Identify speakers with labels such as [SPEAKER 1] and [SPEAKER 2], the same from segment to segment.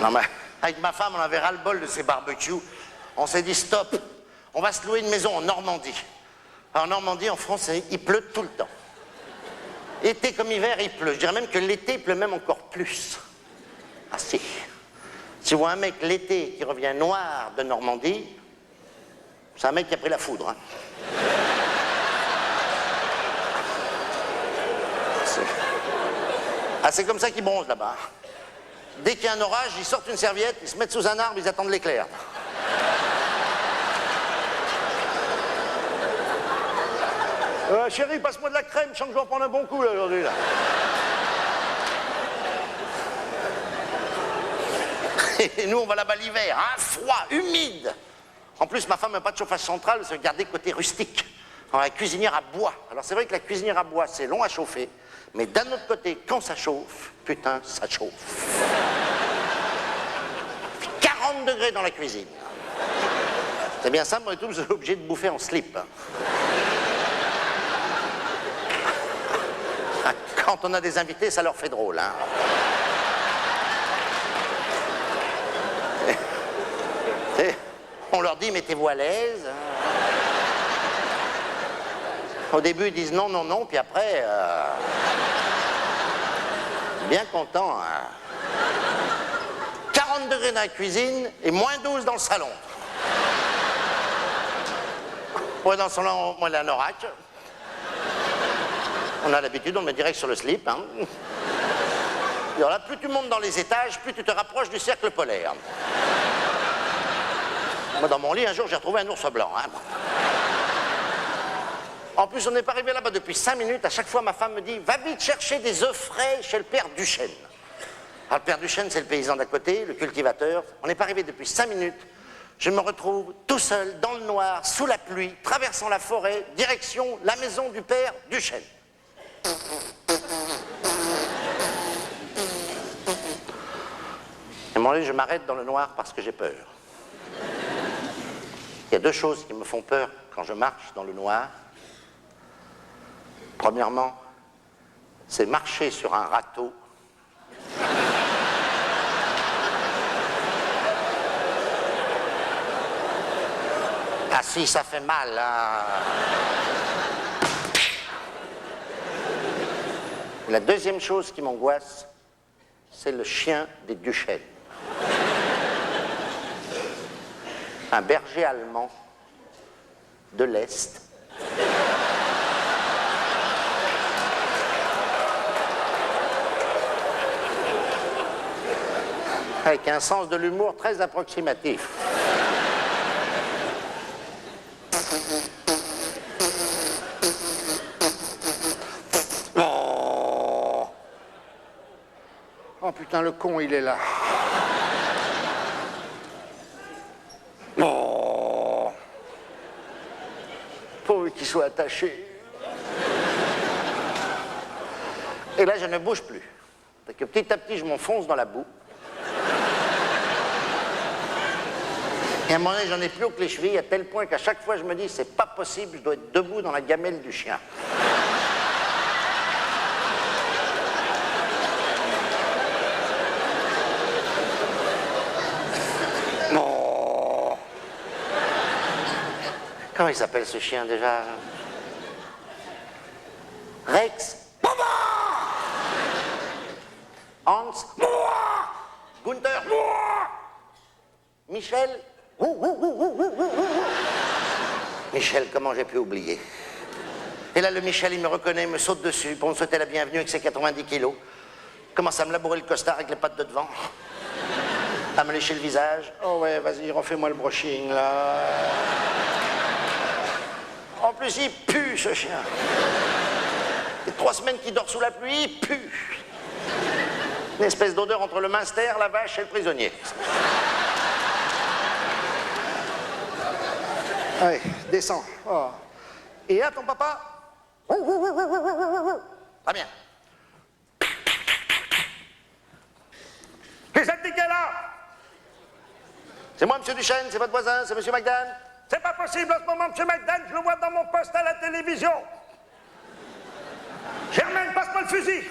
[SPEAKER 1] Non, mais avec ma femme, on avait ras-le-bol de ces barbecues. On s'est dit stop, on va se louer une maison en Normandie. En Normandie, en France, il pleut tout le temps. Été comme hiver, il pleut. Je dirais même que l'été, il pleut même encore plus. Ah si. Si vous voyez un mec l'été qui revient noir de Normandie, c'est un mec qui a pris la foudre. Hein. C'est comme ça qu'ils bronzent là-bas. Dès qu'il y a un orage, ils sortent une serviette, ils se mettent sous un arbre, ils attendent l'éclair. Chérie, passe-moi de la crème, je sens que je vais en prendre un bon coup là aujourd'hui. Là. Et nous, on va là-bas l'hiver, hein, froid, humide. En plus, ma femme n'a pas de chauffage central, c'est garder côté rustique. Alors, la cuisinière à bois. Alors, c'est vrai que la cuisinière à bois, c'est long à chauffer, mais d'un autre côté, quand ça chauffe, putain, ça chauffe. 40 degrés dans la cuisine. C'est bien ça, moi et tout, vous êtes obligé de bouffer en slip. Quand on a des invités, ça leur fait drôle. Hein. On leur dit, mettez-vous à l'aise. Au début, ils disent non, non, non, puis après, bien content. Hein. 40 degrés dans la cuisine et moins 12 dans le salon. Ouais, dans le salon, moi, la norac. On a l'habitude, on le met direct sur le slip. Hein. Et alors là, plus tu montes dans les étages, plus tu te rapproches du cercle polaire. Moi, dans mon lit, un jour, j'ai retrouvé un ours blanc. Hein. En plus, on n'est pas arrivé là-bas depuis 5 minutes. À chaque fois, ma femme me dit, va vite chercher des œufs frais chez le père Duchesne. Alors, le père Duchesne, c'est le paysan d'à côté, le cultivateur. On n'est pas arrivé depuis 5 minutes. Je me retrouve tout seul, dans le noir, sous la pluie, traversant la forêt, direction la maison du père Duchesne. Et moi, je m'arrête dans le noir parce que j'ai peur. Il y a 2 choses qui me font peur quand je marche dans le noir. Premièrement, c'est marcher sur un râteau. Ah si, ça fait mal, hein. La deuxième chose qui m'angoisse, c'est le chien des Duchesnes. Un berger allemand de l'Est. Avec un sens de l'humour très approximatif. Oh putain, le con, il est là. Oh. Pauvre qu'il soit attaché. Et là, je ne bouge plus. Parce que petit à petit, je m'enfonce dans la boue. Et à un moment donné, j'en ai plus haut que les chevilles, à tel point qu'à chaque fois, je me dis, c'est pas possible, je dois être debout dans la gamelle du chien. Non. Comment il s'appelle ce chien déjà? Rex. Hans. Gunther. Michel. Michel, comment j'ai pu oublier? Et là, le Michel, il me reconnaît, me saute dessus pour me souhaiter la bienvenue avec ses 90 kilos. Commence à me labourer le costard avec les pattes de devant. À me lécher le visage. Oh ouais, vas-y, refais-moi le brushing, là. En plus, il pue, ce chien. Et 3 semaines qu'il dort sous la pluie, il pue. Une espèce d'odeur entre le minster, la vache et le prisonnier. Allez, descends. Oh. Et là, ton papa? Très bien. Qui c'est qui est là? C'est moi, monsieur Duchesne, c'est votre voisin, c'est monsieur McDan. C'est pas possible en ce moment, monsieur McDan, je le vois dans mon poste à la télévision. Germaine, passe-moi le fusil.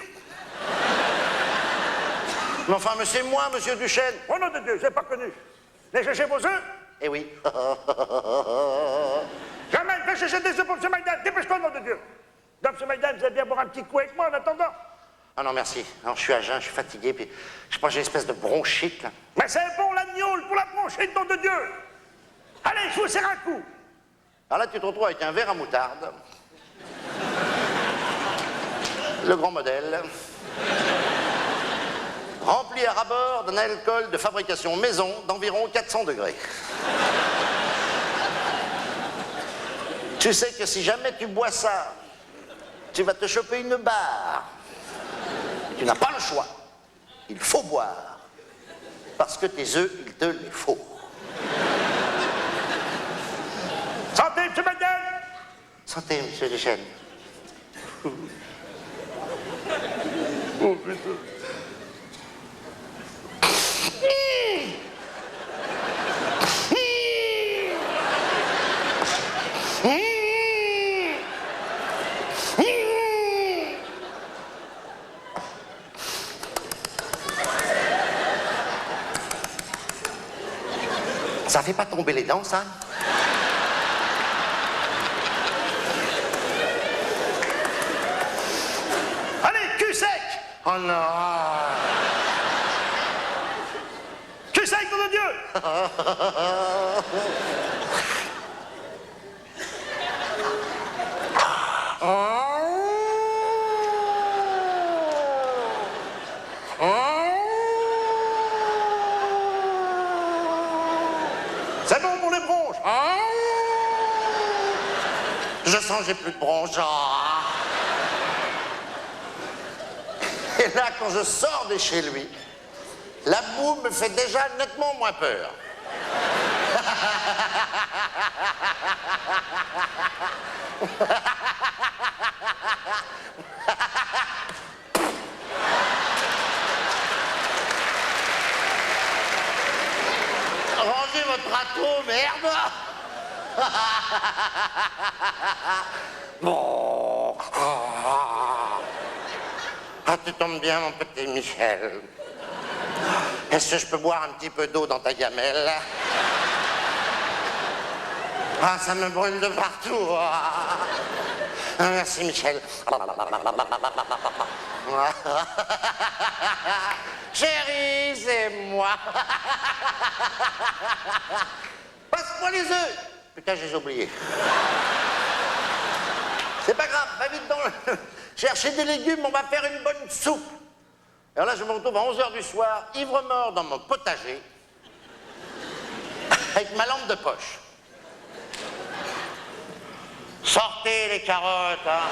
[SPEAKER 1] Mais enfin, mais c'est moi, monsieur Duchesne.
[SPEAKER 2] Oh nom de Dieu, je l'ai pas connu. Venez chercher vos œufs.
[SPEAKER 1] Eh oui.
[SPEAKER 2] Jamais, viens chercher des œufs pour M. Maïdan. Dépêche-toi, nom de Dieu. Donc, M. Maïdan, vous allez bien boire un petit coup avec moi en attendant.
[SPEAKER 1] Ah non, merci. Non, je suis à jeun, je suis fatigué, puis je pense que j'ai une espèce de bronchite, là.
[SPEAKER 2] Mais c'est bon, l'agneau, pour la bronchite, nom de Dieu. Allez, je vous serre un coup.
[SPEAKER 1] Alors là, tu te retrouves avec un verre à moutarde. Le grand modèle. Rempli à ras-bord d'un alcool de fabrication maison d'environ 400 degrés. Tu sais que si jamais tu bois ça, tu vas te choper une barre. Tu n'as pas le choix. Il faut boire. Parce que tes œufs, il te les faut.
[SPEAKER 2] Santé, M. Maïdan.
[SPEAKER 1] Santé, monsieur Duchesne.
[SPEAKER 2] Oh, putain.
[SPEAKER 1] Ça fait pas tomber les dents, ça?
[SPEAKER 2] Allez, cul sec.
[SPEAKER 1] Oh non!
[SPEAKER 2] Cul sec, nom de Dieu. C'est bon pour les bronches.
[SPEAKER 1] Je sens que j'ai plus de bronches. Et là, quand je sors de chez lui, la boue me fait déjà nettement moins peur. Rangez votre râteau, merde! Bon. Ah, tu tombes bien, mon petit Michel. Est-ce que je peux boire un petit peu d'eau dans ta gamelle? Ah, ça me brûle de partout. Ah, merci, Michel. Chérie, c'est moi. Passe-moi les œufs. Putain, je les ai oubliés. C'est pas grave, va vite dans le... Chercher des légumes, on va faire une bonne soupe. Alors là, je me retrouve à 11h du soir, ivre-mort dans mon potager, avec ma lampe de poche. Sortez les carottes, hein.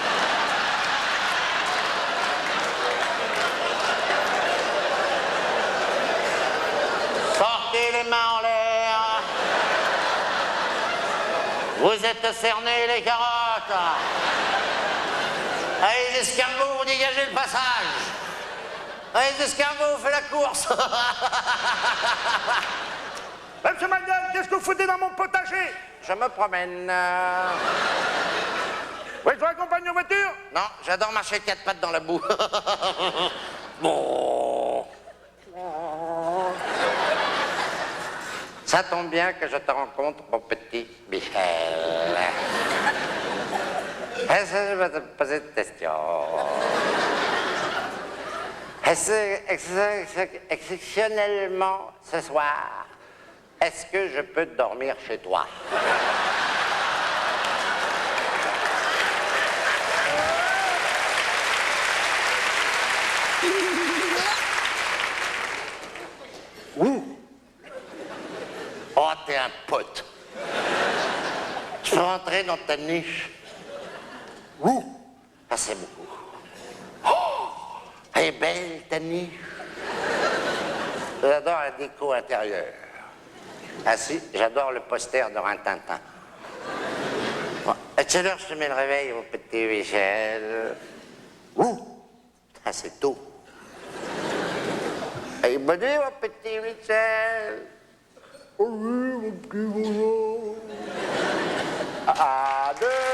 [SPEAKER 1] Sortez les mains en l'air. Vous êtes cernés, les carottes. Allez, les escargots, vous dégagez le passage. Allez, les escargots, faites la course.
[SPEAKER 2] Monsieur Maïdan, qu'est-ce que vous foutez dans mon potager?
[SPEAKER 1] Je me promène.
[SPEAKER 2] Oui, je vous accompagne en voiture?
[SPEAKER 1] Non, j'adore marcher 4 pattes dans la boue. Bon. Ça tombe bien que je te rencontre, mon petit Michel. Est-ce que je vais te poser une question? Exceptionnellement, ce soir, est-ce que je peux dormir chez toi? Ouh! Oh, t'es un pote. Je peux rentrer dans ta niche. Ouh! Ah, c'est beaucoup. Oh! Elle est belle, ta niche. J'adore la déco intérieure. Ah si, j'adore le poster de Rintintin. Bon, à quelle heure je te mets le réveil, mon petit Michel? Ouh! Ah, c'est tôt. Et bonne nuit, mon petit Michel. Oh oui, mon petit bonjour. À deux.